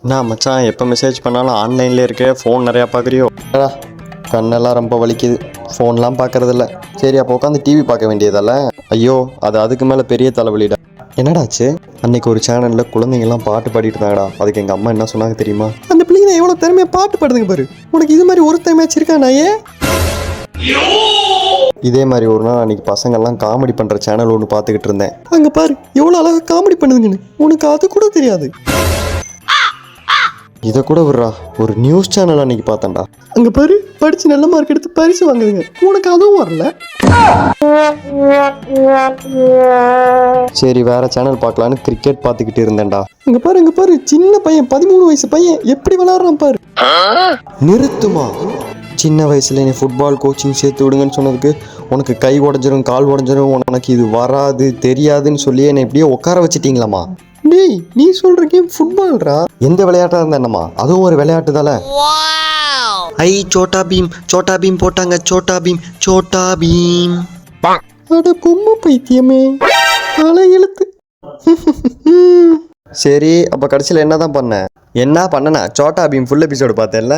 நான் மச்சான் எப்போ மெசேஜ் பண்ணாலும் ஆன்லைன்லேயே இருக்க, ஃபோன் நிறையா பார்க்குறியோ? கண்ணெல்லாம் ரொம்ப வலிக்குது, ஃபோன்லாம் பார்க்குறதில்ல. சரி அப்போ உட்காந்து டிவி பார்க்க வேண்டியதால? ஐயோ அதுக்கு மேலே பெரிய தலைவலிடா. என்னடாச்சு? அன்னைக்கு ஒரு சேனலில் குழந்தைங்கள்லாம் பாட்டு பாடிட்டு இருந்தாங்கடா. அதுக்கு எங்கள் அம்மா என்ன சொன்னாங்க தெரியுமா? அந்த பிள்ளைங்க எவ்வளோ திறமையாக பாட்டு பாடுதுங்க பாரு, உனக்கு இது மாதிரி ஒரு திறமையாச்சு இருக்கா நாயே? இதே மாதிரி ஒரு நாள் அன்றைக்கி பசங்கள்லாம் காமெடி பண்ணுற சேனல் ஒன்று பார்த்துக்கிட்டு இருந்தேன். அங்கே பாரு எவ்வளோ அழகாக காமெடி பண்ணுதுங்கன்னு, உனக்கு அது கூட தெரியாது. இதை கூட விட்றா, ஒரு நியூஸ் சேனல் அன்றைக்கி பார்த்தேன்டா. அங்கே பாரு படித்து நல்ல மார்க் எடுத்து பரிசு வாங்குதுங்க, உனக்கு அதுவும் வரல. சரி வேற சேனல் பார்க்கலான்னு கிரிக்கெட் பார்த்துக்கிட்டு இருந்தேன்டா. இங்கே பாரு சின்ன பையன், 13 வயசு பையன் எப்படி விளையாடுறான் பாரு. நிறுத்துமா, சின்ன வயசுல நீ ஃபுட்பால் கோச்சிங் சேர்த்து விடுங்கன்னு சொன்னதுக்கு உனக்கு கை உடஞ்சிரும் கால் உடஞ்சிரும், உனக்கு இது வராது தெரியாதுன்னு சொல்லி என்னை இப்படியே உட்கார வச்சிட்டீங்களாமா? டேய் நீ சொல்ற கேம் ஃபுட்பால்ரா. எந்த விளையாட்டா இருந்தா என்னமா, அதுவும் ஒரு விளையாட்டு தானே. ஐ சோட்டா பீம் போட்டாங்க, சோட்டா பீம். அட பொம்மை பைத்தியமே, தலை எழுத்து. சரி அப்ப கடைசியில் என்னதான் பண்ண? என்ன பண்ணனா? Chhota Bheem full episode பார்த்தேன்ல.